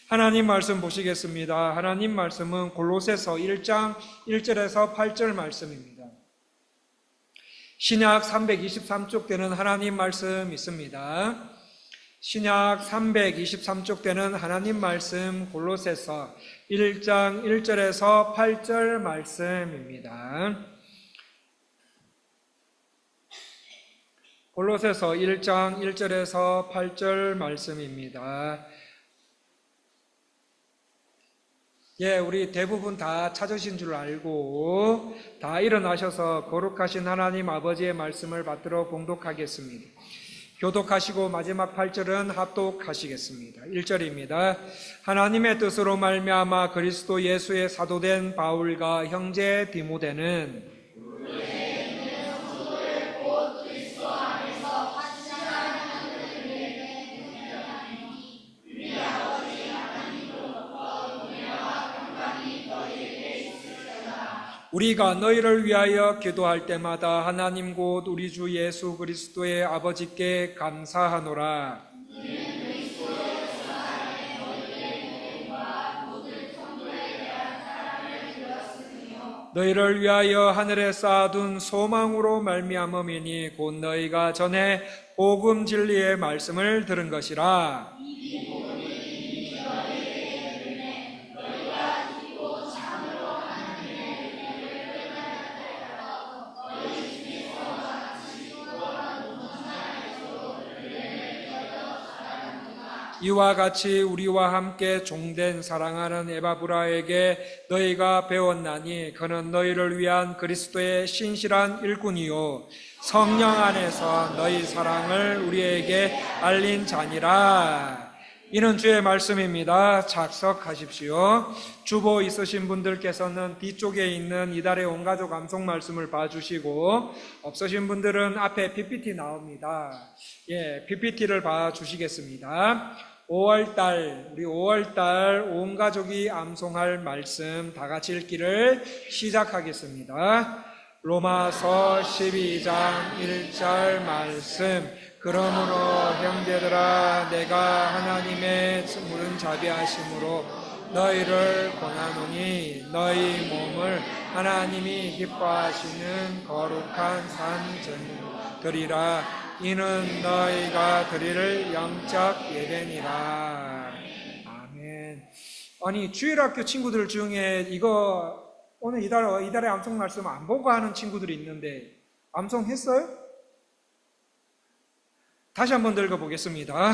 하나님 말씀 보시겠습니다. 하나님 말씀은 골로새서 1장 1절에서 8절 말씀입니다. 신약 323쪽 되는 하나님 말씀 있습니다. 신약 323쪽 되는 하나님 말씀 골로새서 1장 1절에서 8절 말씀입니다. 골로새서 1장 1절에서 8절 말씀입니다. 우리 대부분 다 찾으신 줄 알고 다 일어나셔서 거룩하신 하나님 아버지의 말씀을 받들어 봉독하겠습니다. 교독하시고 마지막 8절은 합독하시겠습니다. 1절입니다. 하나님의 뜻으로 말미암아 그리스도 예수의 사도된 바울과 형제 디모데는 우리가 너희를 위하여 기도할 때마다 하나님 곧 우리 주 예수 그리스도의 아버지께 감사하노라. 너희를 위하여 하늘에 쌓아둔 소망으로 말미암음이니 곧 너희가 전에 복음 진리의 말씀을 들은 것이라. 이와 같이 우리와 함께 종된 사랑하는 에바브라에게 너희가 배웠나니 그는 너희를 위한 그리스도의 신실한 일꾼이요 성령 안에서 너희 사랑을 우리에게 알린 자니라. 이는 주의 말씀입니다. 작석하십시오. 주보 있으신 분들께서는 뒤쪽에 있는 이달의 온가족 암송 말씀을 봐주시고, 없으신 분들은 앞에 PPT 나옵니다. PPT를 봐주시겠습니다. 5월달, 우리 5월달 온 가족이 암송할 말씀 다 같이 읽기를 시작하겠습니다. 로마서 12장 1절 말씀. 그러므로 형제들아 내가 하나님의 물은 자비하심으로 너희를 권하노니 너희 몸을 하나님이 기뻐하시는 거룩한 산 드리라. 이는 너희가 드릴 영적 예배니라. 아멘. 아니 주일학교 친구들 중에 이거 오늘 이달의 암송 말씀 안 보고 하는 친구들이 있는데 암송했어요? 다시 한번 읽어보겠습니다.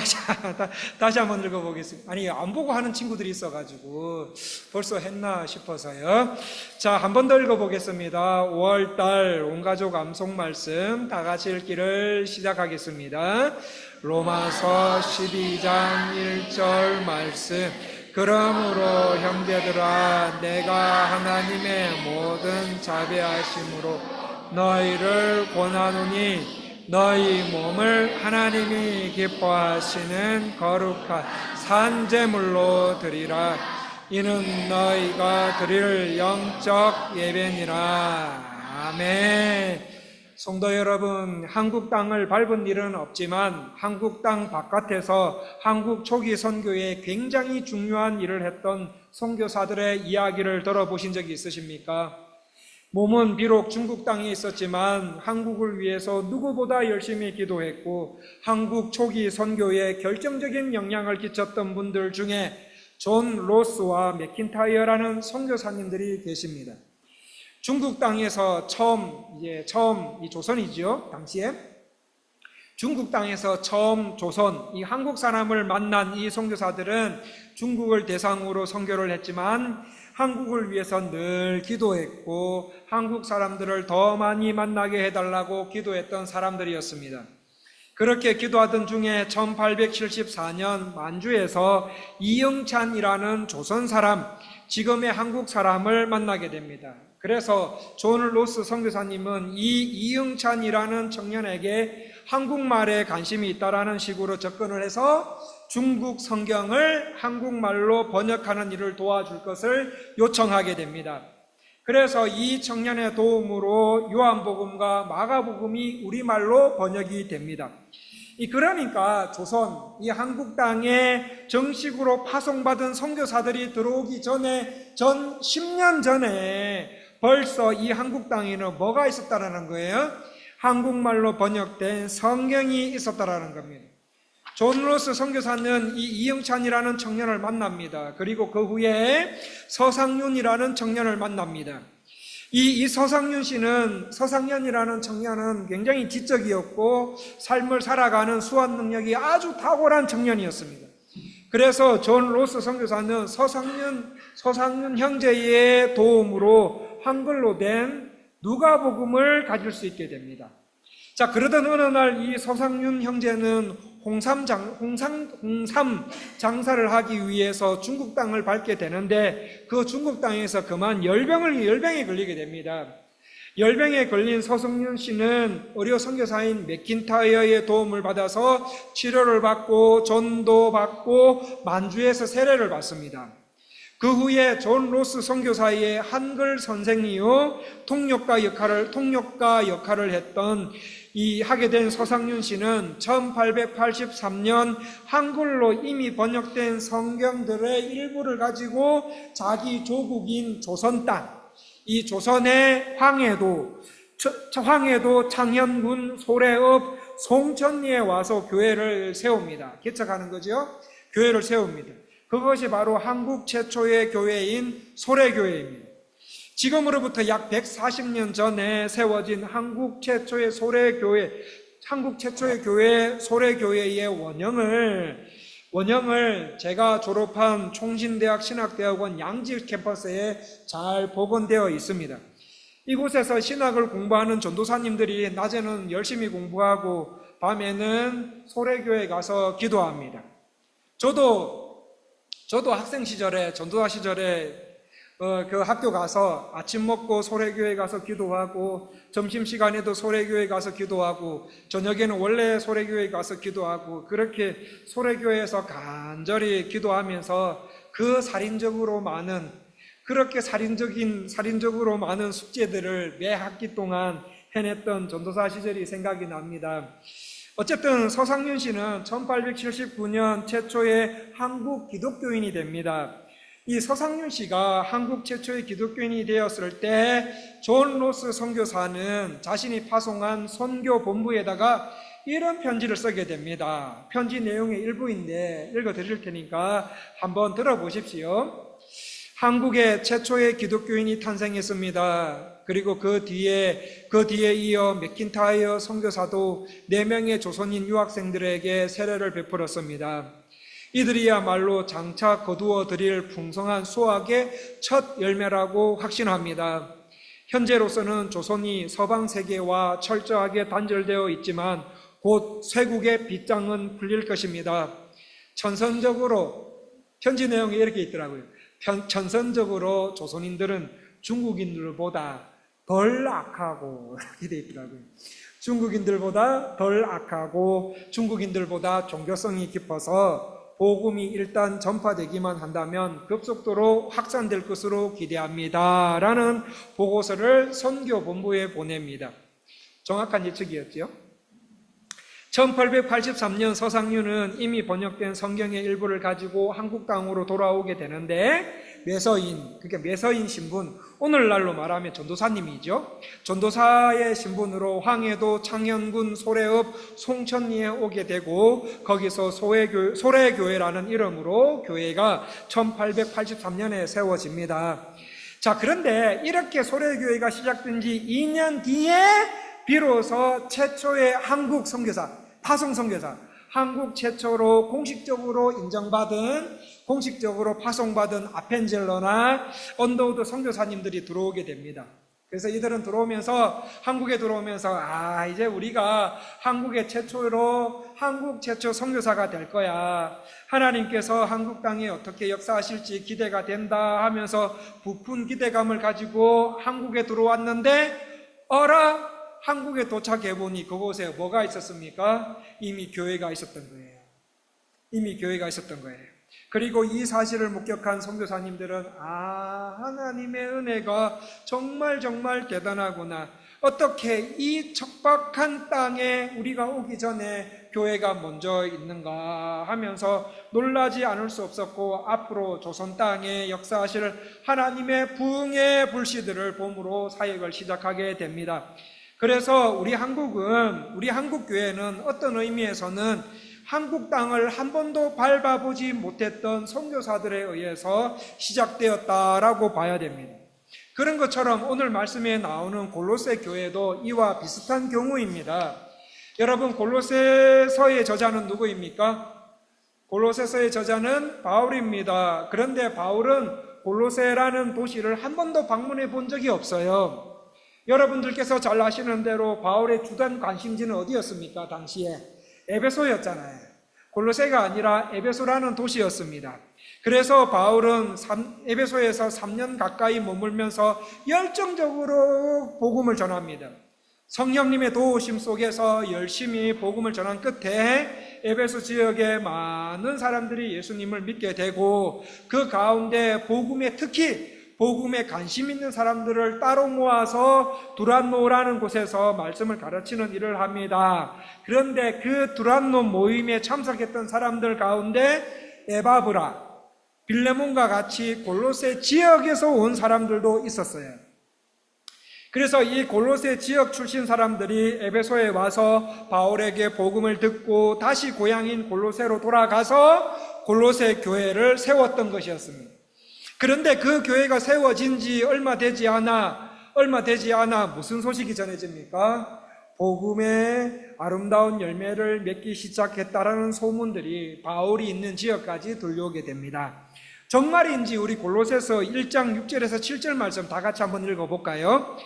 다시 한번 읽어보겠습니다. 아니 안 보고 하는 친구들이 있어가지고 벌써 했나 싶어서요. 자, 한 번 더 읽어보겠습니다. 5월달 온가족 암송 말씀 다 같이 읽기를 시작하겠습니다. 로마서 12장 1절 말씀. 그러므로 형제들아 내가 하나님의 모든 자비하심으로 너희를 권하노니 너희 몸을 하나님이 기뻐하시는 거룩한 산제물로 드리라. 이는 너희가 드릴 영적 예배니라. 아멘. 성도 여러분, 한국 땅을 밟은 일은 없지만 한국 땅 바깥에서 한국 초기 선교에 굉장히 중요한 일을 했던 선교사들의 이야기를 들어보신 적이 있으십니까? 몸은 비록 중국 땅에 있었지만 한국을 위해서 누구보다 열심히 기도했고 한국 초기 선교에 결정적인 영향을 끼쳤던 분들 중에 존 로스와 맥킨타이어라는 선교사님들이 계십니다. 중국 땅에서 처음 이 조선이지요. 당시에 중국 땅에서 처음 조선 이 한국 사람을 만난 이 선교사들은 중국을 대상으로 선교를 했지만 한국을 위해서 늘 기도했고 한국 사람들을 더 많이 만나게 해달라고 기도했던 사람들이었습니다. 그렇게 기도하던 중에 1874년 만주에서 이영찬이라는 조선 사람, 지금의 한국 사람을 만나게 됩니다. 그래서 존 로스 선교사님은 이 이영찬이라는 청년에게 한국말에 관심이 있다라는 식으로 접근을 해서 중국 성경을 한국말로 번역하는 일을 도와줄 것을 요청하게 됩니다. 그래서 이 청년의 도움으로 요한복음과 마가복음이 우리말로 번역이 됩니다. 그러니까 조선, 이 한국 땅에 정식으로 파송받은 선교사들이 들어오기 전에, 10년 전에 벌써 이 한국 땅에는 뭐가 있었다라는 거예요? 한국말로 번역된 성경이 있었다라는 겁니다. 존 로스 선교사는 이 이영찬이라는 청년을 만납니다. 그리고 그 후에 서상윤이라는 청년을 만납니다. 이 서상윤이라는 청년은 굉장히 지적이었고 삶을 살아가는 수완 능력이 아주 탁월한 청년이었습니다. 그래서 존 로스 선교사는 서상윤 형제의 도움으로 한글로 된 누가복음을 가질 수 있게 됩니다. 자, 그러던 어느 날 이 서상윤 형제는 홍삼 장사를 하기 위해서 중국 땅을 밟게 되는데 그 중국 땅에서 그만 열병에 걸리게 됩니다. 열병에 걸린 서성윤 씨는 의료 선교사인 맥킨타이어의 도움을 받아서 치료를 받고 전도받고 만주에서 세례를 받습니다. 그 후에 존 로스 선교사의 한글 선생이요 통역가 역할을 했던 하게 된 서상윤 씨는 1883년 한글로 이미 번역된 성경들의 일부를 가지고 자기 조국인 조선 땅, 이 조선의 황해도 창현군 소래읍 송천리에 와서 교회를 세웁니다. 개척하는 거죠. 교회를 세웁니다. 그것이 바로 한국 최초의 교회인 소래교회입니다. 지금으로부터 약 140년 전에 세워진 한국 최초의 교회 소래교회의 원형을 제가 졸업한 총신대학 신학대학원 양지 캠퍼스에 잘 복원되어 있습니다. 이곳에서 신학을 공부하는 전도사님들이 낮에는 열심히 공부하고 밤에는 소래교회에 가서 기도합니다. 저도 학생 시절에, 전도사 시절에 그 학교 가서 아침 먹고 소래교회 가서 기도하고 점심시간에도 소래교회 가서 기도하고 저녁에는 원래 소래교회 가서 기도하고 그렇게 소래교회에서 간절히 기도하면서 그렇게 살인적으로 많은 숙제들을 매 학기 동안 해냈던 전도사 시절이 생각이 납니다. 어쨌든 서상윤 씨는 1879년 최초의 한국 기독교인이 됩니다. 이 서상윤 씨가 한국 최초의 기독교인이 되었을 때 존 로스 선교사는 자신이 파송한 선교 본부에다가 이런 편지를 쓰게 됩니다. 편지 내용의 일부인데 읽어드릴 테니까 한번 들어보십시오. 한국의 최초의 기독교인이 탄생했습니다. 그리고 그 뒤에 이어 맥킨타이어 선교사도 4명의 조선인 유학생들에게 세례를 베풀었습니다. 이들이야말로 장차 거두어 드릴 풍성한 수확의 첫 열매라고 확신합니다. 현재로서는 조선이 서방 세계와 철저하게 단절되어 있지만 곧 쇄국의 빗장은 풀릴 것입니다. 편지 내용이 이렇게 있더라고요. 천선적으로 조선인들은 중국인들보다 덜 악하고 이렇게 돼 있더라고요. 중국인들보다 덜 악하고 중국인들보다 종교성이 깊어서 복음이 일단 전파되기만 한다면 급속도로 확산될 것으로 기대합니다. 라는 보고서를 선교본부에 보냅니다. 정확한 예측이었죠. 1883년 서상윤은 이미 번역된 성경의 일부를 가지고 한국 땅으로 돌아오게 되는데 매서인 신분, 오늘날로 말하면 전도사님이죠. 전도사의 신분으로 황해도 창현군 소래읍 송천리에 오게 되고 거기서 소래교회라는 이름으로 교회가 1883년에 세워집니다. 자, 그런데 이렇게 소래교회가 시작된 지 2년 뒤에 비로소 최초의 한국 선교사, 파송 선교사, 한국 최초로 공식적으로 파송받은 아펜젤러나 언더우드 선교사님들이 들어오게 됩니다. 그래서 이들은 한국에 들어오면서 이제 우리가 한국 최초 선교사가 될 거야. 하나님께서 한국 땅에 어떻게 역사하실지 기대가 된다 하면서 부푼 기대감을 가지고 한국에 들어왔는데 한국에 도착해보니 그곳에 뭐가 있었습니까? 이미 교회가 있었던 거예요. 그리고 이 사실을 목격한 선교사님들은 하나님의 은혜가 정말 대단하구나. 어떻게 이 척박한 땅에 우리가 오기 전에 교회가 먼저 있는가 하면서 놀라지 않을 수 없었고, 앞으로 조선 땅에 역사하실 하나님의 부흥의 불씨들을 봄으로 사역을 시작하게 됩니다. 그래서 우리 한국 교회는 어떤 의미에서는 한국 땅을 한 번도 밟아보지 못했던 선교사들에 의해서 시작되었다라고 봐야 됩니다. 그런 것처럼 오늘 말씀에 나오는 골로새 교회도 이와 비슷한 경우입니다. 여러분, 골로새서의 저자는 누구입니까? 골로새서의 저자는 바울입니다. 그런데 바울은 골로새라는 도시를 한 번도 방문해 본 적이 없어요. 여러분들께서 잘 아시는 대로 바울의 주된 관심지는 어디였습니까? 당시에 에베소였잖아요. 골로새가 아니라 에베소라는 도시였습니다. 그래서 바울은 에베소에서 3년 가까이 머물면서 열정적으로 복음을 전합니다. 성령님의 도우심 속에서 열심히 복음을 전한 끝에 에베소 지역에 많은 사람들이 예수님을 믿게 되고, 그 가운데 특히 복음에 관심 있는 사람들을 따로 모아서 두란노라는 곳에서 말씀을 가르치는 일을 합니다. 그런데 그 두란노 모임에 참석했던 사람들 가운데 에바브라, 빌레몬과 같이 골로새 지역에서 온 사람들도 있었어요. 그래서 이 골로새 지역 출신 사람들이 에베소에 와서 바울에게 복음을 듣고 다시 고향인 골로새로 돌아가서 골로새 교회를 세웠던 것이었습니다. 그런데 그 교회가 세워진 지 얼마 되지 않아 무슨 소식이 전해집니까? 복음의 아름다운 열매를 맺기 시작했다라는 소문들이 바울이 있는 지역까지 들려오게 됩니다. 정말인지 우리 골로새서 1장 6절에서 7절 말씀 다 같이 한번 읽어볼까요?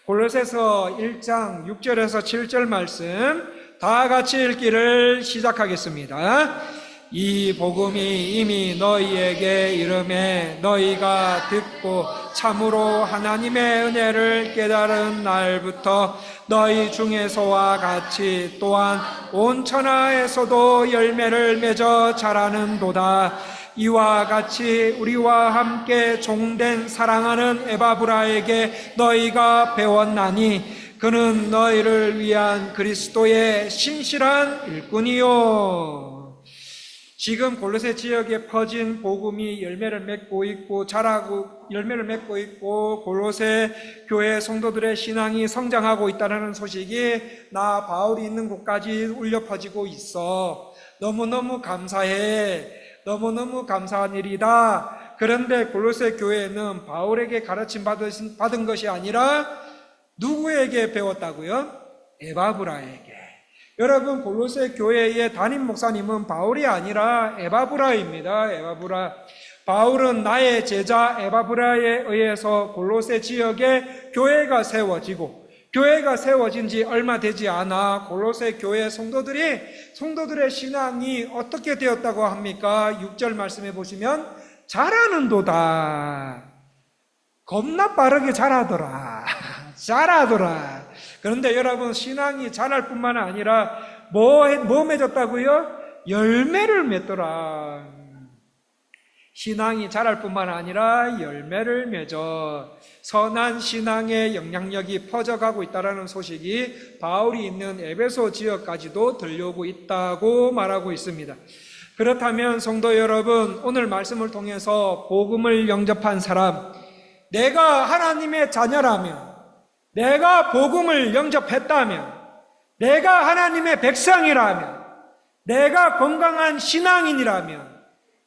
골로새서 1장 6절에서 7절 말씀 다 같이 읽기를 시작하겠습니다. 이 복음이 이미 너희에게 이름에 너희가 듣고 참으로 하나님의 은혜를 깨달은 날부터 너희 중에서와 같이 또한 온 천하에서도 열매를 맺어 자라는도다. 이와 같이 우리와 함께 종된 사랑하는 에바브라에게 너희가 배웠나니 그는 너희를 위한 그리스도의 신실한 일꾼이요. 지금 골로새 지역에 퍼진 복음이 열매를 맺고 있고 골로새 교회 성도들의 신앙이 성장하고 있다는 소식이 나 바울이 있는 곳까지 울려 퍼지고 있어. 너무너무 감사해. 너무너무 감사한 일이다. 그런데 골로새 교회는 바울에게 가르침 받은 것이 아니라 누구에게 배웠다고요? 에바브라에게. 여러분, 골로새 교회의 담임 목사님은 바울이 아니라 에바브라입니다. 에바브라. 바울은 나의 제자 에바브라에 의해서 골로새 지역에 교회가 세워지고, 교회가 세워진 지 얼마 되지 않아 골로새 교회 성도들의 신앙이 어떻게 되었다고 합니까? 6절 말씀해 보시면 자라는도다. 겁나 빠르게 자라더라. 그런데 여러분, 신앙이 자랄 뿐만 아니라 뭐 맺었다고요? 열매를 맺더라. 신앙이 자랄 뿐만 아니라 열매를 맺어 선한 신앙의 영향력이 퍼져가고 있다는 소식이 바울이 있는 에베소 지역까지도 들려오고 있다고 말하고 있습니다. 그렇다면 성도 여러분, 오늘 말씀을 통해서 복음을 영접한 사람, 내가 하나님의 자녀라면, 내가 복음을 영접했다면, 내가 하나님의 백성이라면, 내가 건강한 신앙인이라면,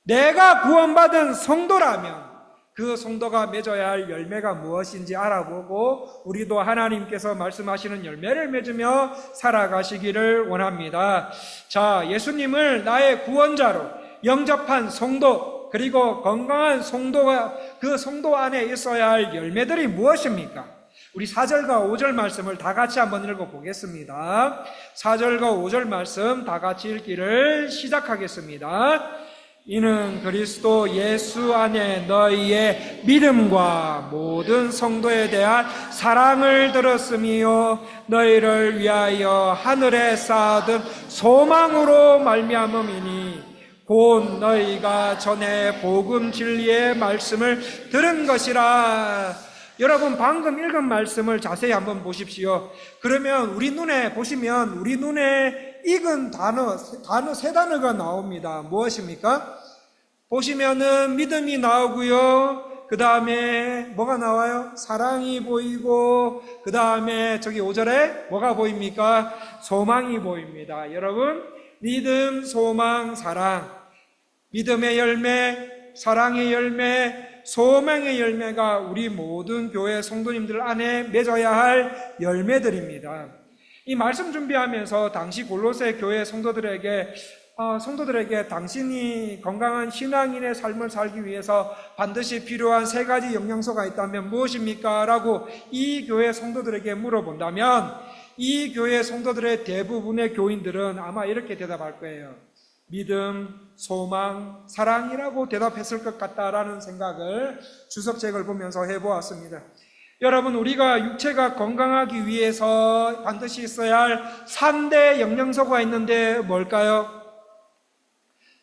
내가 구원받은 성도라면 그 성도가 맺어야 할 열매가 무엇인지 알아보고 우리도 하나님께서 말씀하시는 열매를 맺으며 살아가시기를 원합니다. 자, 예수님을 나의 구원자로 영접한 성도, 그리고 건강한 성도가 그 성도 안에 있어야 할 열매들이 무엇입니까? 우리 4절과 5절 말씀을 다 같이 한번 읽어보겠습니다. 4절과 5절 말씀 다 같이 읽기를 시작하겠습니다. 이는 그리스도 예수 안에 너희의 믿음과 모든 성도에 대한 사랑을 들었으며 너희를 위하여 하늘에 쌓아둔 소망으로 말미암음이니 곧 너희가 전에 복음 진리의 말씀을 들은 것이라. 여러분, 방금 읽은 말씀을 자세히 한번 보십시오. 그러면 우리 눈에 익은 단어 세 단어가 나옵니다. 무엇입니까? 보시면은 믿음이 나오고요. 그 다음에 뭐가 나와요? 사랑이 보이고, 그 다음에 저기 5절에 뭐가 보입니까? 소망이 보입니다. 여러분, 믿음, 소망, 사랑. 믿음의 열매, 사랑의 열매, 소망의 열매가 우리 모든 교회 성도님들 안에 맺어야 할 열매들입니다. 이 말씀 준비하면서 당시 골로새 교회 성도들에게 당신이 건강한 신앙인의 삶을 살기 위해서 반드시 필요한 세 가지 영양소가 있다면 무엇입니까? 라고 이 교회 성도들에게 물어본다면 이 교회 성도들의 대부분의 교인들은 아마 이렇게 대답할 거예요. 믿음, 소망, 사랑이라고 대답했을 것 같다라는 생각을 주석책을 보면서 해보았습니다. 여러분, 우리가 육체가 건강하기 위해서 반드시 있어야 할 3대 영양소가 있는데 뭘까요?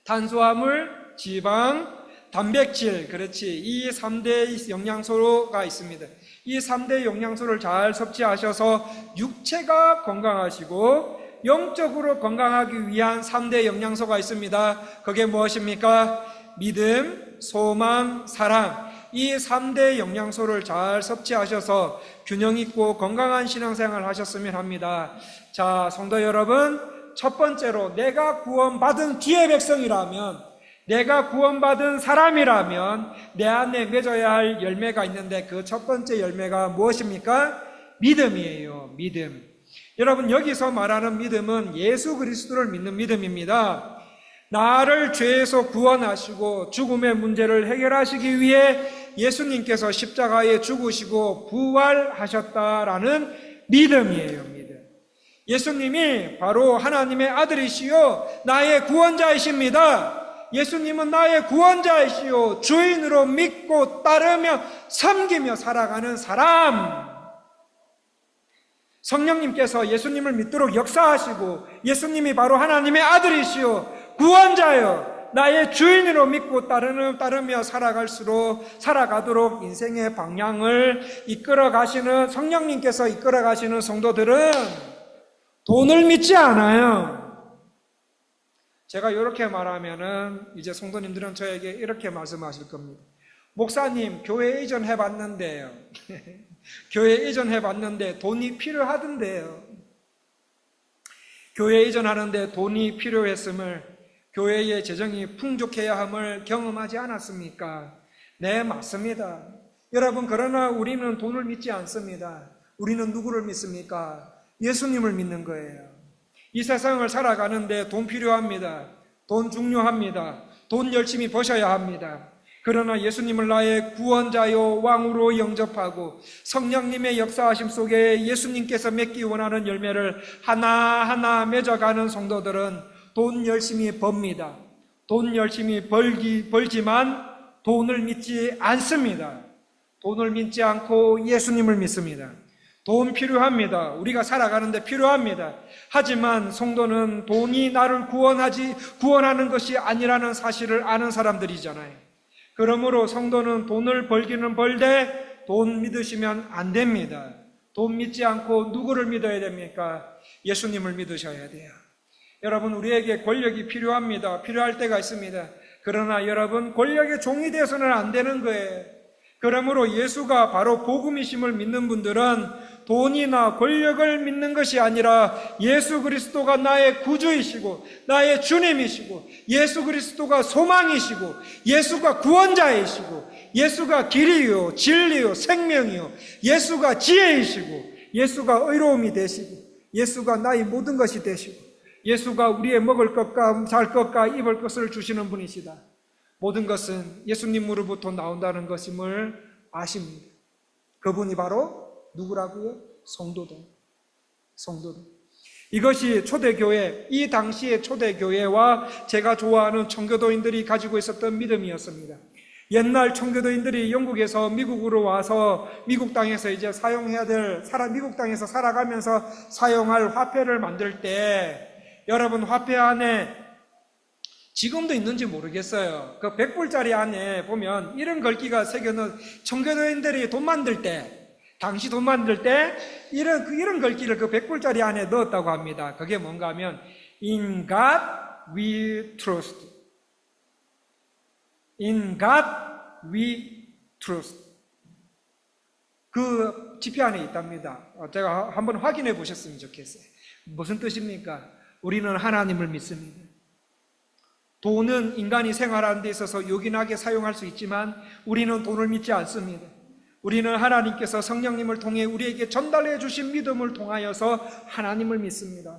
탄수화물, 지방, 단백질, 그렇지. 이 3대 영양소가 있습니다. 이 3대 영양소를 잘 섭취하셔서 육체가 건강하시고 영적으로 건강하기 위한 3대 영양소가 있습니다. 그게 무엇입니까? 믿음, 소망, 사랑. 이 3대 영양소를 잘 섭취하셔서 균형 있고 건강한 신앙생활을 하셨으면 합니다. 자, 성도 여러분, 첫 번째로 내가 구원받은 주의 백성이라면, 내가 구원받은 사람이라면 내 안에 맺어야 할 열매가 있는데 그 첫 번째 열매가 무엇입니까? 믿음이에요. 믿음. 여러분, 여기서 말하는 믿음은 예수 그리스도를 믿는 믿음입니다. 나를 죄에서 구원하시고 죽음의 문제를 해결하시기 위해 예수님께서 십자가에 죽으시고 부활하셨다라는 믿음이에요. 믿음. 예수님이 바로 하나님의 아들이시요 나의 구원자이십니다. 예수님은 나의 구원자이시요 주인으로 믿고 따르며 섬기며 살아가는 사람. 성령님께서 예수님을 믿도록 역사하시고 예수님이 바로 하나님의 아들이시요 구원자요 나의 주인으로 믿고 따르며 살아가도록 인생의 방향을 이끌어가시는 성령님께서 이끌어가시는 성도들은 돈을 믿지 않아요. 제가 이렇게 말하면은 이제 성도님들은 저에게 이렇게 말씀하실 겁니다. 목사님, 교회 이전해봤는데요. 교회 이전해봤는데 돈이 필요하던데요. 교회 이전하는데 돈이 필요했음을, 교회의 재정이 풍족해야 함을 경험하지 않았습니까? 네, 맞습니다. 여러분, 그러나 우리는 돈을 믿지 않습니다. 우리는 누구를 믿습니까? 예수님을 믿는 거예요. 이 세상을 살아가는데 돈 필요합니다. 돈 중요합니다. 돈 열심히 버셔야 합니다. 그러나 예수님을 나의 구원자요 왕으로 영접하고 성령님의 역사하심 속에 예수님께서 맺기 원하는 열매를 하나하나 맺어가는 성도들은 돈 열심히 법니다. 돈 열심히 벌지만 돈을 믿지 않습니다. 돈을 믿지 않고 예수님을 믿습니다. 돈 필요합니다. 우리가 살아가는데 필요합니다. 하지만 성도는 돈이 나를 구원하는 것이 아니라는 사실을 아는 사람들이잖아요. 그러므로 성도는 돈을 벌기는 벌되 돈 믿으시면 안 됩니다. 돈 믿지 않고 누구를 믿어야 됩니까? 예수님을 믿으셔야 돼요. 여러분, 우리에게 권력이 필요합니다. 필요할 때가 있습니다. 그러나 여러분, 권력의 종이 되어서는 안 되는 거예요. 그러므로 예수가 바로 복음이심을 믿는 분들은 돈이나 권력을 믿는 것이 아니라 예수 그리스도가 나의 구주이시고 나의 주님이시고 예수 그리스도가 소망이시고 예수가 구원자이시고 예수가 길이요 진리요 생명이요 예수가 지혜이시고 예수가 의로움이 되시고 예수가 나의 모든 것이 되시고 예수가 우리의 먹을 것과 잘 것과 입을 것을 주시는 분이시다. 모든 것은 예수님으로부터 나온다는 것임을 아십니다. 그분이 바로 누구라고요? 성도들. 이것이 초대교회, 이 당시의 초대교회와 제가 좋아하는 청교도인들이 가지고 있었던 믿음이었습니다. 옛날 청교도인들이 영국에서 미국으로 와서 미국 땅에서 이제 미국 땅에서 살아가면서 사용할 화폐를 만들 때 여러분 화폐 안에 지금도 있는지 모르겠어요. 그 100불짜리 안에 보면 이런 글귀가 새겨놓은 청교도인들이 돈 만들 때 당시 돈 만들 때 이런 글귀를 그 100불짜리 안에 넣었다고 합니다. 그게 뭔가 하면 In God we trust. In God we trust. 그 지표 안에 있답니다. 제가 한번 확인해 보셨으면 좋겠어요. 무슨 뜻입니까? 우리는 하나님을 믿습니다. 돈은 인간이 생활하는 데 있어서 요긴하게 사용할 수 있지만 우리는 돈을 믿지 않습니다. 우리는 하나님께서 성령님을 통해 우리에게 전달해 주신 믿음을 통하여서 하나님을 믿습니다.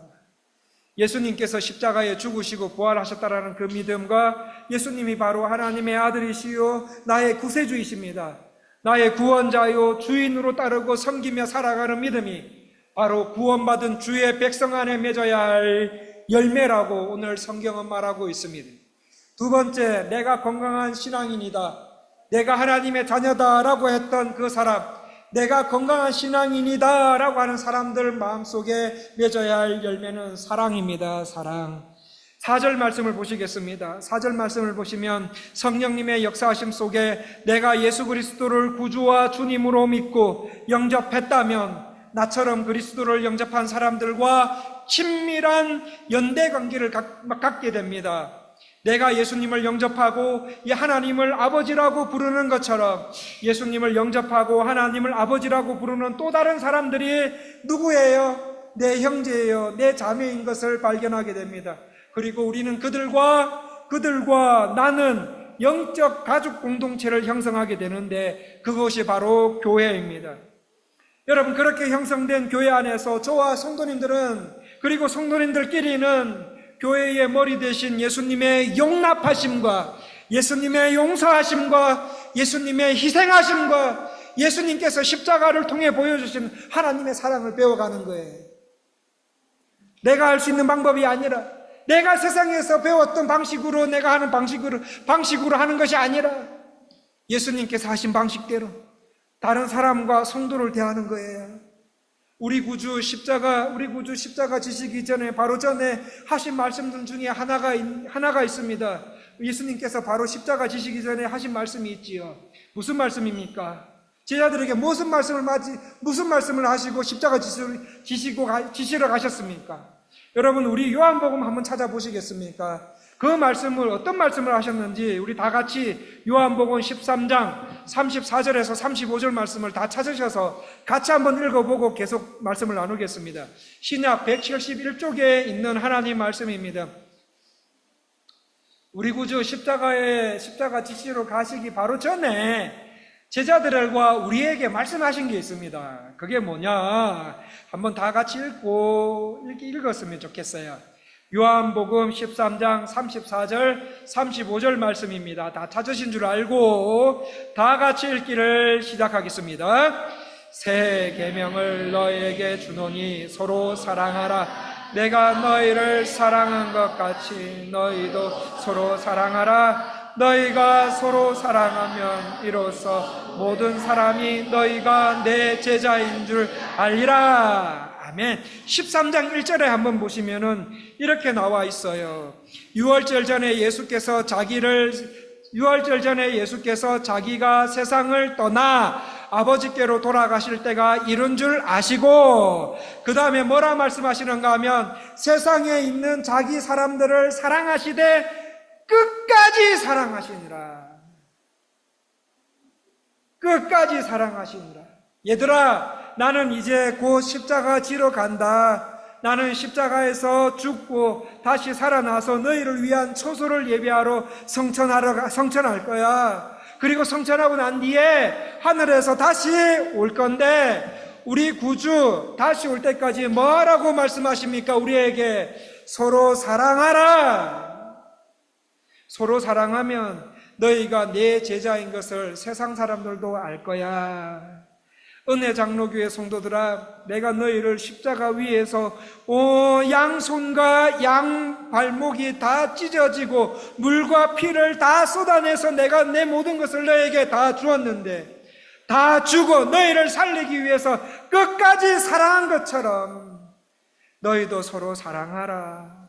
예수님께서 십자가에 죽으시고 부활하셨다라는 그 믿음과 예수님이 바로 하나님의 아들이시요 나의 구세주이십니다. 나의 구원자요 주인으로 따르고 섬기며 살아가는 믿음이 바로 구원받은 주의 백성 안에 맺어야 할 열매라고 오늘 성경은 말하고 있습니다. 두 번째, 내가 건강한 신앙인이다, 내가 하나님의 자녀다라고 했던 그 사람, 내가 건강한 신앙인이다 라고 하는 사람들 마음속에 맺어야 할 열매는 사랑입니다. 사랑. 4절 말씀을 보시겠습니다. 4절 말씀을 보시면 성령님의 역사하심 속에 내가 예수 그리스도를 구주와 주님으로 믿고 영접했다면 나처럼 그리스도를 영접한 사람들과 친밀한 연대관계를 갖게 됩니다. 내가 예수님을 영접하고 하나님을 아버지라고 부르는 것처럼 예수님을 영접하고 하나님을 아버지라고 부르는 또 다른 사람들이 누구예요? 내 형제예요, 내 자매인 것을 발견하게 됩니다. 그리고 우리는 그들과 나는 영적 가족 공동체를 형성하게 되는데 그것이 바로 교회입니다. 여러분, 그렇게 형성된 교회 안에서 저와 성도님들은, 그리고 성도님들끼리는 교회의 머리 대신 예수님의 용납하심과 예수님의 용서하심과 예수님의 희생하심과 예수님께서 십자가를 통해 보여주신 하나님의 사랑을 배워가는 거예요. 내가 할 수 있는 방법이 아니라, 내가 세상에서 배웠던 방식으로, 내가 하는 방식으로 하는 것이 아니라 예수님께서 하신 방식대로 다른 사람과 성도를 대하는 거예요. 우리 구주 십자가 지시기 전에, 바로 전에 하신 말씀들 중에 하나가 있습니다. 예수님께서 바로 십자가 지시기 전에 하신 말씀이 있지요. 무슨 말씀입니까? 제자들에게 무슨 말씀을 하시고 십자가 지시러 가셨습니까? 여러분, 우리 요한복음 한번 찾아보시겠습니까? 그 말씀을, 어떤 말씀을 하셨는지 우리 다 같이 요한복음 13장 34절에서 35절 말씀을 다 찾으셔서 같이 한번 읽어보고 계속 말씀을 나누겠습니다. 신약 171쪽에 있는 하나님 말씀입니다. 우리 구주 십자가 지시로 가시기 바로 전에 제자들과 우리에게 말씀하신 게 있습니다. 그게 뭐냐? 한번 다 같이 읽었으면 좋겠어요. 요한복음 13장 34절 35절 말씀입니다. 다 찾으신 줄 알고 다 같이 읽기를 시작하겠습니다. 새 계명을 너희에게 주노니 서로 사랑하라. 내가 너희를 사랑한 것 같이 너희도 서로 사랑하라. 너희가 서로 사랑하면 이로써 모든 사람이 너희가 내 제자인 줄 알리라. 아멘. 13장 1절에 한번 보시면은 이렇게 나와 있어요. 유월절 전에 예수께서 자기가 세상을 떠나 아버지께로 돌아가실 때가 이른 줄 아시고, 그 다음에 뭐라 말씀하시는가 하면 세상에 있는 자기 사람들을 사랑하시되 끝까지 사랑하시니라. 끝까지 사랑하시니라. 얘들아, 나는 이제 곧 십자가 지러 간다. 나는 십자가에서 죽고 다시 살아나서 너희를 위한 초소를 예비하러 성천할 거야. 그리고 성천하고 난 뒤에 하늘에서 다시 올 건데, 우리 구주 다시 올 때까지 뭐라고 말씀하십니까? 우리에게 서로 사랑하라. 서로 사랑하면 너희가 내 제자인 것을 세상 사람들도 알 거야. 은혜 장로교회 성도들아, 내가 너희를 십자가 위에서 양손과 양 발목이 다 찢어지고 물과 피를 다 쏟아내서 내가 내 모든 것을 너희에게 다 주었는데, 다 주고 너희를 살리기 위해서 끝까지 사랑한 것처럼 너희도 서로 사랑하라.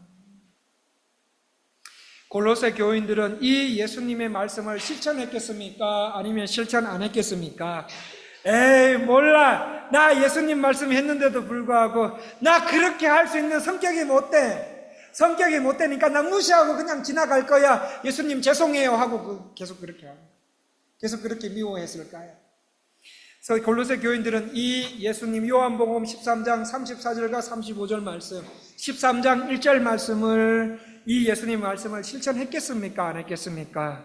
골로새 교인들은 이 예수님의 말씀을 실천했겠습니까? 아니면 실천 안 했겠습니까? 에이, 몰라. 나 예수님 말씀 했는데도 불구하고 나 그렇게 할 수 있는 성격이 못 돼. 성격이 못 되니까 나 무시하고 그냥 지나갈 거야. 예수님 죄송해요 하고 계속 그렇게 하고 계속 그렇게 미워했을까요? 그래서 골로새 교인들은 이 예수님 요한복음 13장 34절과 35절 말씀, 13장 1절 말씀을, 이 예수님 말씀을 실천했겠습니까? 안 했겠습니까?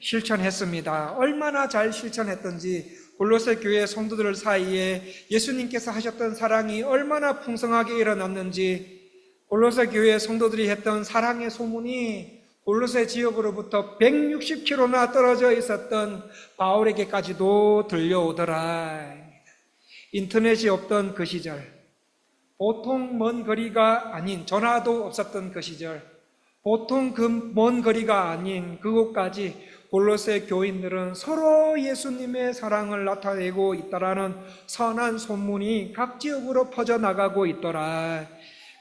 실천했습니다. 얼마나 잘 실천했던지 골로새 교회 성도들 사이에 예수님께서 하셨던 사랑이 얼마나 풍성하게 일어났는지, 골로새 교회 성도들이 했던 사랑의 소문이 골로새 지역으로부터 160km나 떨어져 있었던 바울에게까지도 들려오더라. 인터넷이 없던 그 시절, 보통 먼 거리가 아닌, 전화도 없었던 그 시절, 보통 그 먼 거리가 아닌 그곳까지 골로새 교인들은 서로 예수님의 사랑을 나타내고 있다라는 선한 소문이 각 지역으로 퍼져나가고 있더라.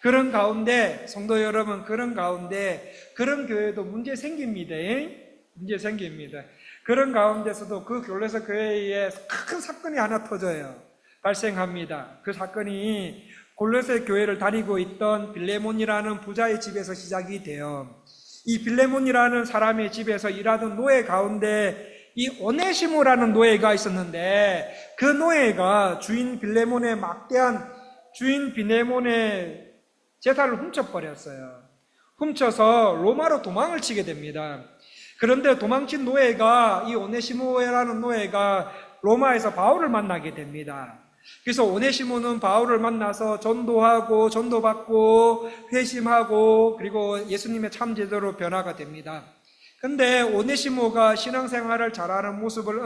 그런 가운데, 성도 여러분, 그런 가운데 그런 교회도 문제 생깁니다. 문제 생깁니다. 그런 가운데서도 그 골로새 교회에 큰 사건이 하나 터져요. 발생합니다. 그 사건이 골로새 교회를 다니고 있던 빌레몬이라는 부자의 집에서 시작이 돼요. 이 빌레몬이라는 사람의 집에서 일하던 노예 가운데 이 오네시모라는 노예가 있었는데, 그 노예가 주인 빌레몬의 막대한 주인 빌레몬의 재산을 훔쳐버렸어요. 훔쳐서 로마로 도망을 치게 됩니다. 그런데 도망친 노예가, 이 오네시모라는 노예가 로마에서 바울을 만나게 됩니다. 그래서 오네시모는 바울을 만나서 전도하고 전도받고 회심하고 그리고 예수님의 참 제자로 변화가 됩니다. 근데 오네시모가 신앙생활을 잘하는 모습을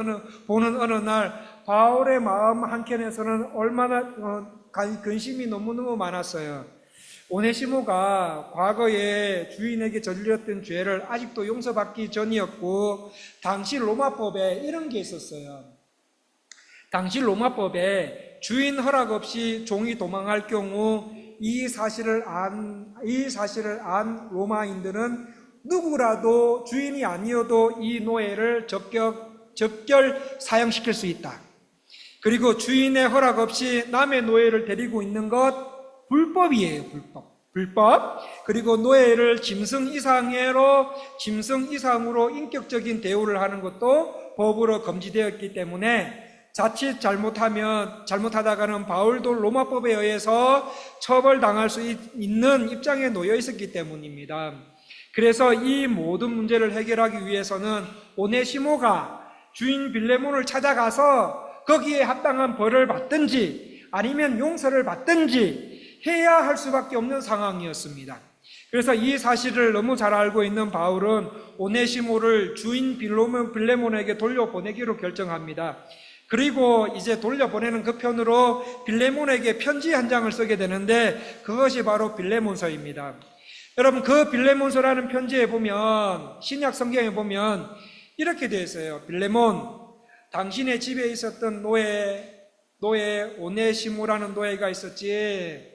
보는 어느 날 바울의 마음 한켠에서는 얼마나 근심이 너무너무 많았어요. 오네시모가 과거에 주인에게 저질렀던 죄를 아직도 용서받기 전이었고, 당시 로마법에 이런 게 있었어요. 당시 로마법에 주인 허락 없이 종이 도망할 경우 이 사실을 안 로마인들은 누구라도 주인이 아니어도 이 노예를 적결 사형시킬 수 있다. 그리고 주인의 허락 없이 남의 노예를 데리고 있는 것 불법이에요. 불법. 그리고 노예를 짐승 이상으로 인격적인 대우를 하는 것도 법으로 금지되었기 때문에 자칫 잘못하다가는 바울도 로마법에 의해서 처벌당할 수 있는 입장에 놓여 있었기 때문입니다. 그래서 이 모든 문제를 해결하기 위해서는 오네시모가 주인 빌레몬을 찾아가서 거기에 합당한 벌을 받든지 아니면 용서를 받든지 해야 할 수밖에 없는 상황이었습니다. 그래서 이 사실을 너무 잘 알고 있는 바울은 오네시모를 주인 빌레몬에게 돌려보내기로 결정합니다. 그리고 이제 돌려보내는 그 편으로 빌레몬에게 편지 한 장을 쓰게 되는데, 그것이 바로 빌레몬서입니다. 여러분, 그 빌레몬서라는 편지에 보면, 신약 성경에 보면 이렇게 되어 있어요. 빌레몬, 당신의 집에 있었던 노예 오네시모라는 노예가 있었지.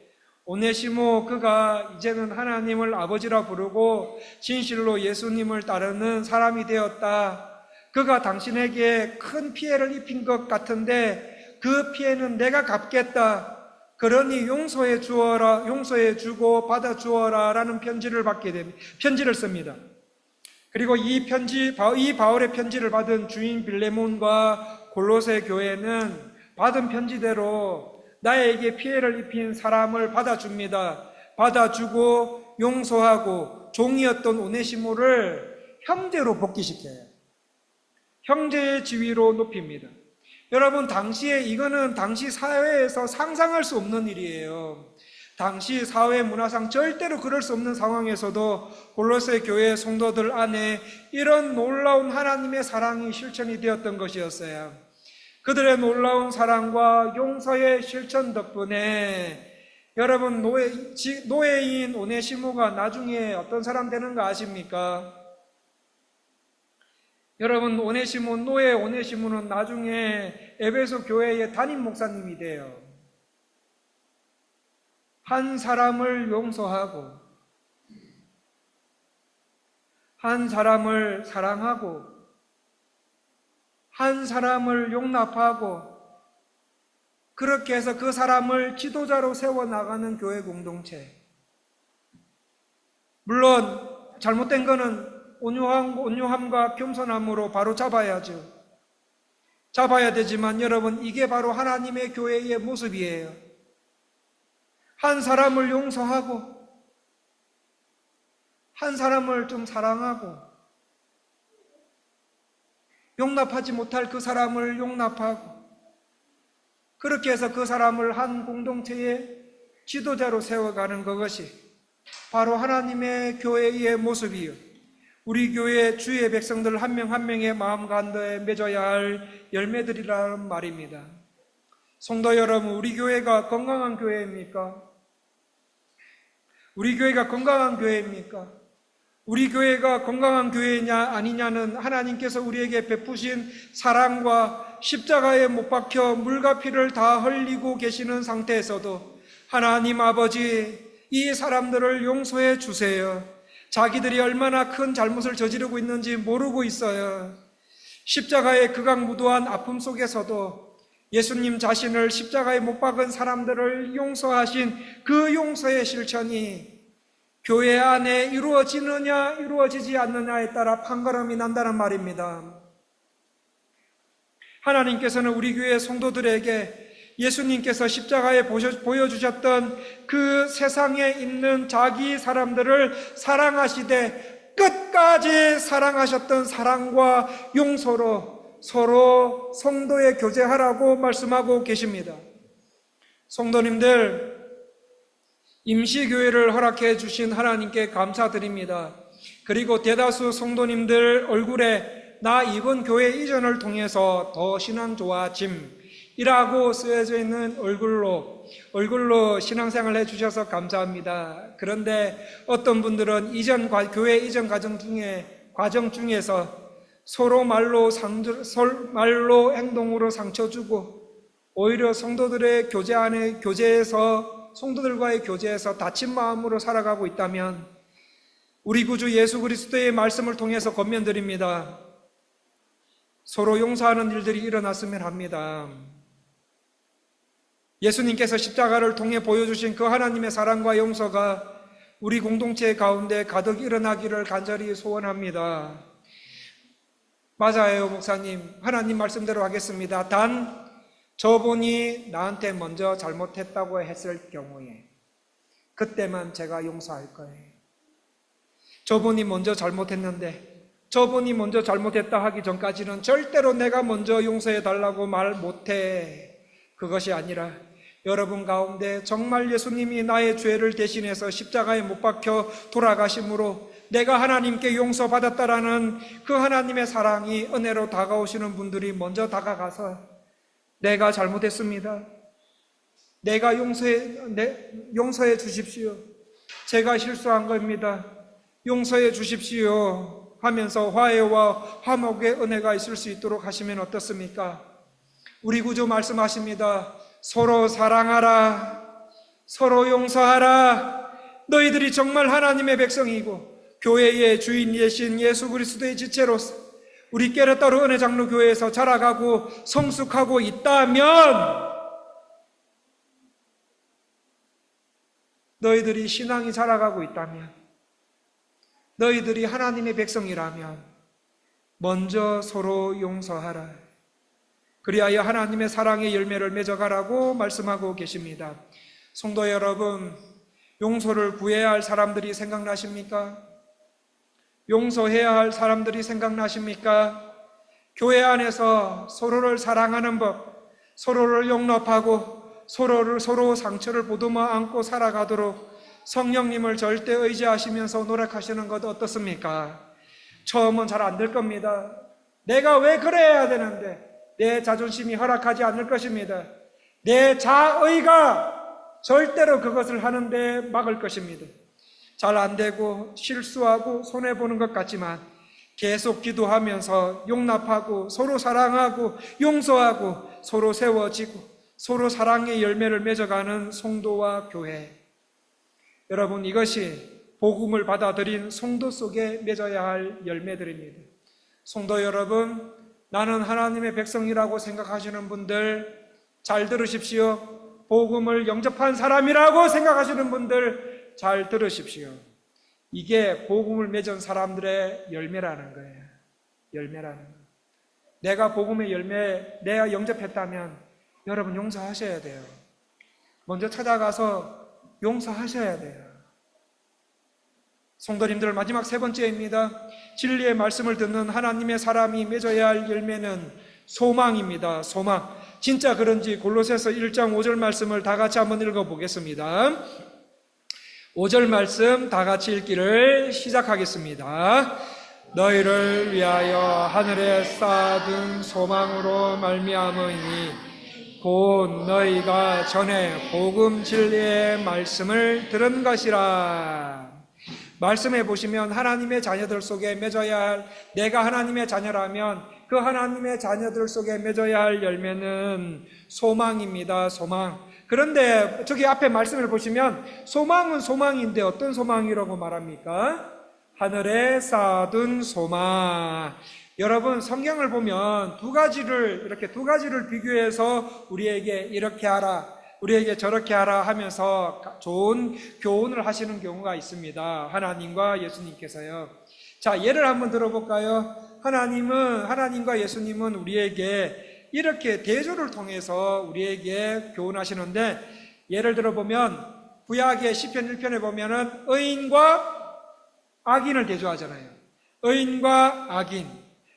오네시모, 그가 이제는 하나님을 아버지라 부르고 진실로 예수님을 따르는 사람이 되었다. 그가 당신에게 큰 피해를 입힌 것 같은데 그 피해는 내가 갚겠다. 그러니 용서해 주고 받아 주어라 라는 편지를 씁니다. 그리고 이 바울의 편지를 받은 주인 빌레몬과 골로새 교회는 받은 편지대로 나에게 피해를 입힌 사람을 받아줍니다. 받아주고 용서하고 종이었던 오네시모를 형제로 복귀시켜요. 형제의 지위로 높입니다. 여러분, 이거는 당시 사회에서 상상할 수 없는 일이에요. 당시 사회 문화상 절대로 그럴 수 없는 상황에서도 골로새 교회 성도들 안에 이런 놀라운 하나님의 사랑이 실천이 되었던 것이었어요. 그들의 놀라운 사랑과 용서의 실천 덕분에 여러분, 노예인 오네시모가 나중에 어떤 사람 되는 거 아십니까? 여러분, 노예 오네시모는 나중에 에베소 교회의 담임 목사님이 돼요. 한 사람을 용서하고, 한 사람을 사랑하고, 한 사람을 용납하고, 그렇게 해서 그 사람을 지도자로 세워나가는 교회 공동체. 물론 잘못된 거는 온유함과 겸손함으로 바로 잡아야죠. 잡아야 되지만 여러분, 이게 바로 하나님의 교회의 모습이에요. 한 사람을 용서하고, 한 사람을 좀 사랑하고, 용납하지 못할 그 사람을 용납하고, 그렇게 해서 그 사람을 한 공동체의 지도자로 세워가는 그것이 바로 하나님의 교회의 모습이요, 우리 교회 주의 백성들 한 명 한 명의 마음 가운데 맺어야 할 열매들이라는 말입니다. 성도 여러분, 우리 교회가 건강한 교회입니까? 우리 교회가 건강한 교회입니까? 우리 교회가 건강한 교회냐 아니냐는 하나님께서 우리에게 베푸신 사랑과 십자가에 못 박혀 물과 피를 다 흘리고 계시는 상태에서도 하나님 아버지, 이 사람들을 용서해 주세요. 자기들이 얼마나 큰 잘못을 저지르고 있는지 모르고 있어요. 십자가의 극악무도한 아픔 속에서도 예수님 자신을 십자가에 못 박은 사람들을 용서하신 그 용서의 실천이 교회 안에 이루어지느냐 이루어지지 않느냐에 따라 판가름이 난다는 말입니다. 하나님께서는 우리 교회 성도들에게 예수님께서 십자가에 보여주셨던 그 세상에 있는 자기 사람들을 사랑하시되 끝까지 사랑하셨던 사랑과 용서로 서로 성도에 교제하라고 말씀하고 계십니다. 성도님들, 임시교회를 허락해 주신 하나님께 감사드립니다. 그리고 대다수 성도님들 얼굴에 나 이번 교회 이전을 통해서 더 신앙 좋아짐이라고 쓰여져 있는 얼굴로 신앙생활 해주셔서 감사합니다. 그런데 어떤 분들은 교회 이전 과정 중에서 서로 말로 행동으로 상처 주고 오히려 성도들과의 교제에서 다친 마음으로 살아가고 있다면 우리 구주 예수 그리스도의 말씀을 통해서 권면드립니다. 서로 용서하는 일들이 일어났으면 합니다. 예수님께서 십자가를 통해 보여주신 그 하나님의 사랑과 용서가 우리 공동체 가운데 가득 일어나기를 간절히 소원합니다. 맞아요, 목사님. 하나님 말씀대로 하겠습니다. 단 저분이 나한테 먼저 잘못했다고 했을 경우에 그때만 제가 용서할 거예요. 저분이 먼저 잘못했는데 저분이 먼저 잘못했다 하기 전까지는 절대로 내가 먼저 용서해 달라고 말 못해. 그것이 아니라 여러분 가운데 정말 예수님이 나의 죄를 대신해서 십자가에 못 박혀 돌아가심으로 내가 하나님께 용서받았다라는 그 하나님의 사랑이 은혜로 다가오시는 분들이 먼저 다가가서 내가 잘못했습니다. 내가 용서해 주십시오. 제가 실수한 겁니다. 용서해 주십시오 하면서 화해와 화목의 은혜가 있을 수 있도록 하시면 어떻습니까? 우리 구주 말씀하십니다. 서로 사랑하라, 서로 용서하라. 너희들이 정말 하나님의 백성이고 교회의 주인 되신 예수 그리스도의 지체로서 우리 깨르따로 은혜장로교회에서 자라가고 성숙하고 있다면, 너희들이 신앙이 자라가고 있다면, 너희들이 하나님의 백성이라면 먼저 서로 용서하라. 그리하여 하나님의 사랑의 열매를 맺어가라고 말씀하고 계십니다. 성도 여러분, 용서를 구해야 할 사람들이 생각나십니까? 용서해야 할 사람들이 생각나십니까? 교회 안에서 서로를 사랑하는 법, 서로를 용납하고 서로 상처를 보듬어 안고 살아가도록 성령님을 절대 의지하시면서 노력하시는 것 어떻습니까? 처음은 잘 안 될 겁니다. 내가 왜 그래야 되는데 내 자존심이 허락하지 않을 것입니다. 내 자의가 절대로 그것을 하는데 막을 것입니다. 잘 안 되고 실수하고 손해보는 것 같지만 계속 기도하면서 용납하고 서로 사랑하고 용서하고 서로 세워지고 서로 사랑의 열매를 맺어가는 성도와 교회, 여러분, 이것이 복음을 받아들인 성도 속에 맺어야 할 열매들입니다. 성도 여러분, 나는 하나님의 백성이라고 생각하시는 분들 잘 들으십시오. 복음을 영접한 사람이라고 생각하시는 분들 잘 들으십시오. 이게 복음을 맺은 사람들의 열매라는 거예요. 열매라는 거예요. 내가 복음의 열매, 내가 영접했다면 여러분 용서하셔야 돼요. 먼저 찾아가서 용서하셔야 돼요. 성도님들, 마지막 세 번째입니다. 진리의 말씀을 듣는 하나님의 사람이 맺어야 할 열매는 소망입니다. 소망. 진짜 그런지 골로새서 1장 5절 말씀을 다 같이 한번 읽어보겠습니다. 5절 말씀 다 같이 읽기를 시작하겠습니다. 너희를 위하여 하늘에 쌓아둔 소망으로 말미암으니 곧 너희가 전에 복음 진리의 말씀을 들은 것이라. 말씀해 보시면 하나님의 자녀들 속에 맺어야 할, 내가 하나님의 자녀라면 그 하나님의 자녀들 속에 맺어야 할 열매는 소망입니다. 소망. 그런데 저기 앞에 말씀을 보시면 소망은 소망인데 어떤 소망이라고 말합니까? 하늘에 쌓아둔 소망. 여러분, 성경을 보면 두 가지를 비교해서 우리에게 이렇게 하라, 우리에게 저렇게 하라 하면서 좋은 교훈을 하시는 경우가 있습니다. 하나님과 예수님께서요. 자, 예를 한번 들어볼까요? 하나님과 예수님은 우리에게 이렇게 대조를 통해서 우리에게 교훈하시는데, 예를 들어보면 구약의 시편 1편에 보면은 의인과 악인을 대조하잖아요. 의인과 악인,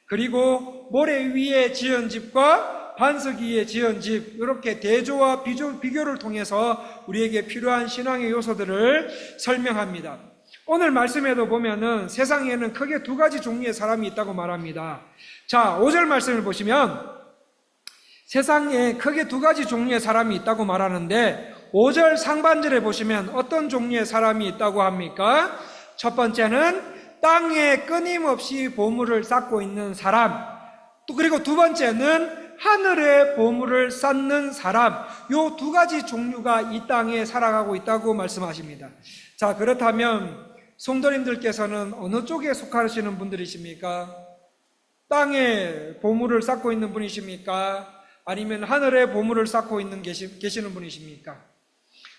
그리고 모래 위에 지은 집과 반석 위에 지은 집, 이렇게 대조와 비교를 통해서 우리에게 필요한 신앙의 요소들을 설명합니다. 오늘 말씀에도 보면은 세상에는 크게 두 가지 종류의 사람이 있다고 말합니다. 자, 5절 말씀을 보시면 세상에 크게 두 가지 종류의 사람이 있다고 말하는데 5절 상반절에 보시면 어떤 종류의 사람이 있다고 합니까? 첫 번째는 땅에 끊임없이 보물을 쌓고 있는 사람, 또 그리고 두 번째는 하늘에 보물을 쌓는 사람, 요 두 가지 종류가 이 땅에 살아가고 있다고 말씀하십니다. 자, 그렇다면 성도님들께서는 어느 쪽에 속하시는 분들이십니까? 땅에 보물을 쌓고 있는 분이십니까? 아니면 하늘에 보물을 쌓고 계시는 분이십니까?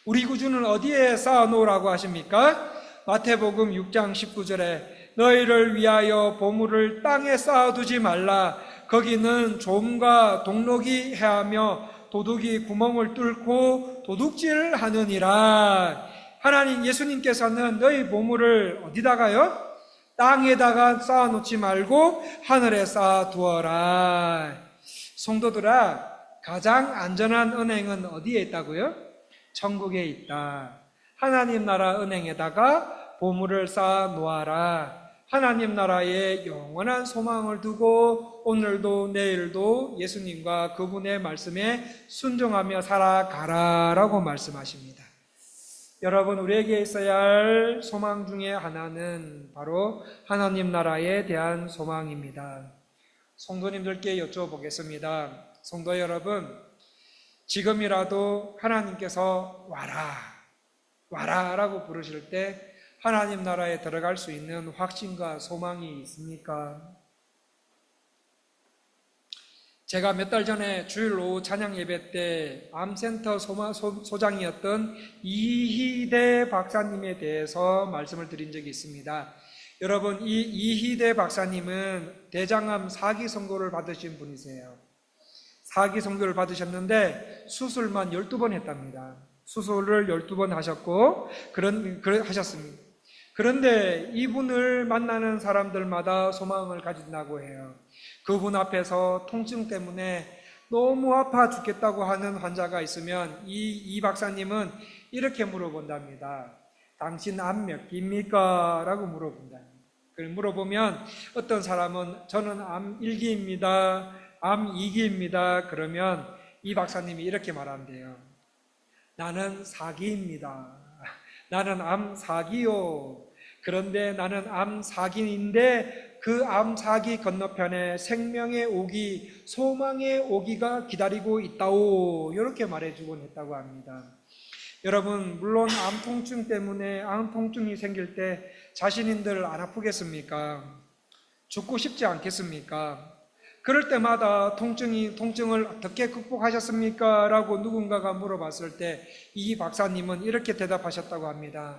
우리 구주는 어디에 쌓아 놓으라고 하십니까? 마태복음 6장 19절에 너희를 위하여 보물을 땅에 쌓아두지 말라. 거기는 좀과 동록이 해하며 도둑이 구멍을 뚫고 도둑질하느니라. 하나님, 예수님께서는 너희 보물을 어디다가요? 땅에다가 쌓아놓지 말고 하늘에 쌓아두어라. 성도들아, 가장 안전한 은행은 어디에 있다고요? 천국에 있다. 하나님 나라 은행에다가 보물을 쌓아 놓아라. 하나님 나라에 영원한 소망을 두고 오늘도 내일도 예수님과 그분의 말씀에 순종하며 살아가라라고 말씀하십니다. 여러분, 우리에게 있어야 할 소망 중에 하나는 바로 하나님 나라에 대한 소망입니다. 성도님들께 여쭤보겠습니다. 성도 여러분, 지금이라도 하나님께서 와라 라고 부르실 때 하나님 나라에 들어갈 수 있는 확신과 소망이 있습니까? 제가 몇 달 전에 주일 오후 찬양 예배 때 암센터 소장이었던 이희대 박사님에 대해서 말씀을 드린 적이 있습니다. 여러분, 이 이희대 박사님은 대장암 4기 선고를 받으신 분이세요. 4기 선고를 받으셨는데 수술만 12번 했답니다. 수술을 12번 하셨고 하셨습니다. 그런데 이분을 만나는 사람들마다 소망을 가진다고 해요. 그분 앞에서 통증 때문에 너무 아파 죽겠다고 하는 환자가 있으면 이 박사님은 이렇게 물어본답니다. 당신 암 몇 기입니까? 라고 물어본다. 그걸 물어보면 어떤 사람은 저는 암 1기입니다. 암 2기입니다. 그러면 이 박사님이 이렇게 말한대요. 나는 4기입니다. 나는 암 4기요. 그런데 나는 암 4기인데 그 암 4기 건너편에 생명의 오기, 소망의 오기가 기다리고 있다오. 이렇게 말해주곤 했다고 합니다. 여러분, 물론 암 통증 때문에 암 통증이 생길 때 자신인들 안 아프겠습니까? 죽고 싶지 않겠습니까? 그럴 때마다 통증을 어떻게 극복하셨습니까? 라고 누군가가 물어봤을 때 이 박사님은 이렇게 대답하셨다고 합니다.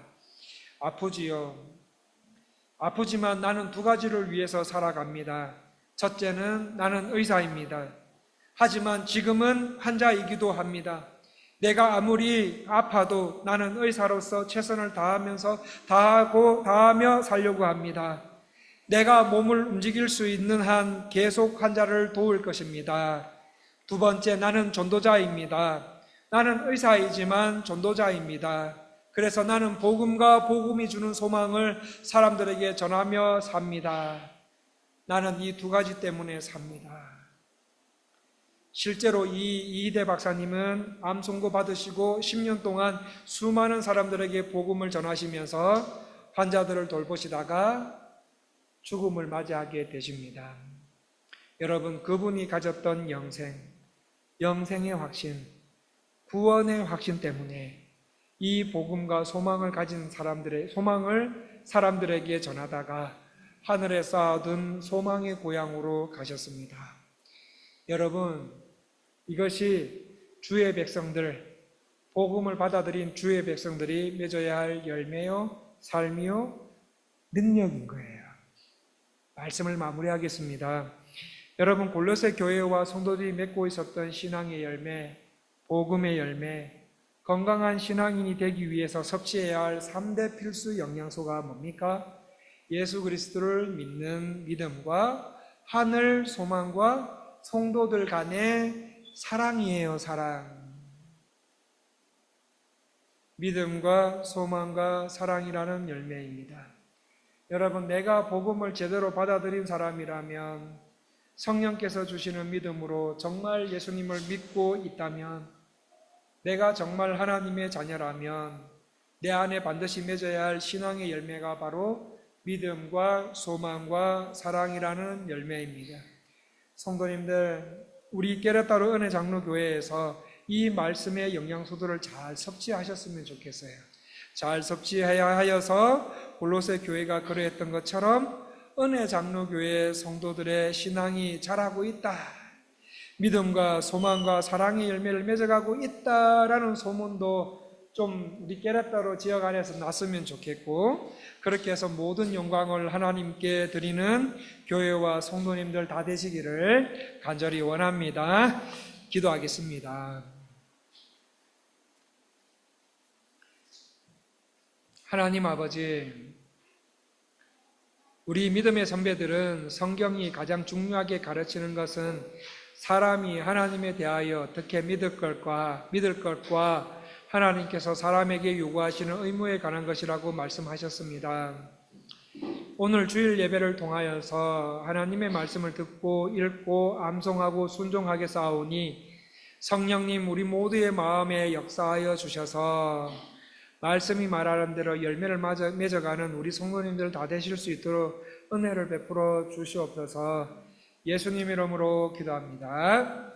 아프지요. 아프지만 나는 두 가지를 위해서 살아갑니다. 첫째는 나는 의사입니다. 하지만 지금은 환자이기도 합니다. 내가 아무리 아파도 나는 의사로서 최선을 다하며 살려고 합니다. 내가 몸을 움직일 수 있는 한 계속 환자를 도울 것입니다. 두 번째, 나는 전도자입니다. 나는 의사이지만 전도자입니다. 그래서 나는 복음과 복음이 주는 소망을 사람들에게 전하며 삽니다. 나는 이 두 가지 때문에 삽니다. 실제로 이희대 박사님은 암 선고 받으시고 10년 동안 수많은 사람들에게 복음을 전하시면서 환자들을 돌보시다가 죽음을 맞이하게 되십니다. 여러분, 그분이 가졌던 영생의 확신, 구원의 확신 때문에 이 복음과 소망을 가진 소망을 사람들에게 전하다가 하늘에 쌓아둔 소망의 고향으로 가셨습니다. 여러분, 이것이 주의 백성들, 복음을 받아들인 주의 백성들이 맺어야 할 열매요, 삶이요, 능력인 거예요. 말씀을 마무리하겠습니다. 여러분, 골로새 교회와 성도들이 맺고 있었던 신앙의 열매, 복음의 열매, 건강한 신앙인이 되기 위해서 섭취해야 할 3대 필수 영양소가 뭡니까? 예수 그리스도를 믿는 믿음과 하늘 소망과 성도들 간의 사랑이에요, 사랑. 믿음과 소망과 사랑이라는 열매입니다. 여러분, 내가 복음을 제대로 받아들인 사람이라면, 성령께서 주시는 믿음으로 정말 예수님을 믿고 있다면, 내가 정말 하나님의 자녀라면 내 안에 반드시 맺어야 할 신앙의 열매가 바로 믿음과 소망과 사랑이라는 열매입니다. 성도님들, 우리 깨레따로 은혜 장로교회에서 이 말씀의 영양소들을 잘 섭취하셨으면 좋겠어요. 잘 섭취해야 하여서 골로새 교회가 그러했던 것처럼 은혜 장로교회 성도들의 신앙이 자라고 있다, 믿음과 소망과 사랑의 열매를 맺어가고 있다라는 소문도 좀 우리 깨레따로 지역 안에서 났으면 좋겠고, 그렇게 해서 모든 영광을 하나님께 드리는 교회와 성도님들 다 되시기를 간절히 원합니다. 기도하겠습니다. 하나님 아버지, 우리 믿음의 선배들은 성경이 가장 중요하게 가르치는 것은 사람이 하나님에 대하여 어떻게 믿을 것과 하나님께서 사람에게 요구하시는 의무에 관한 것이라고 말씀하셨습니다. 오늘 주일 예배를 통하여서 하나님의 말씀을 듣고 읽고 암송하고 순종하게 싸우니 성령님 우리 모두의 마음에 역사하여 주셔서 말씀이 말하는 대로 열매를 맺어가는 우리 성도님들 다 되실 수 있도록 은혜를 베풀어 주시옵소서. 예수님 이름으로 기도합니다.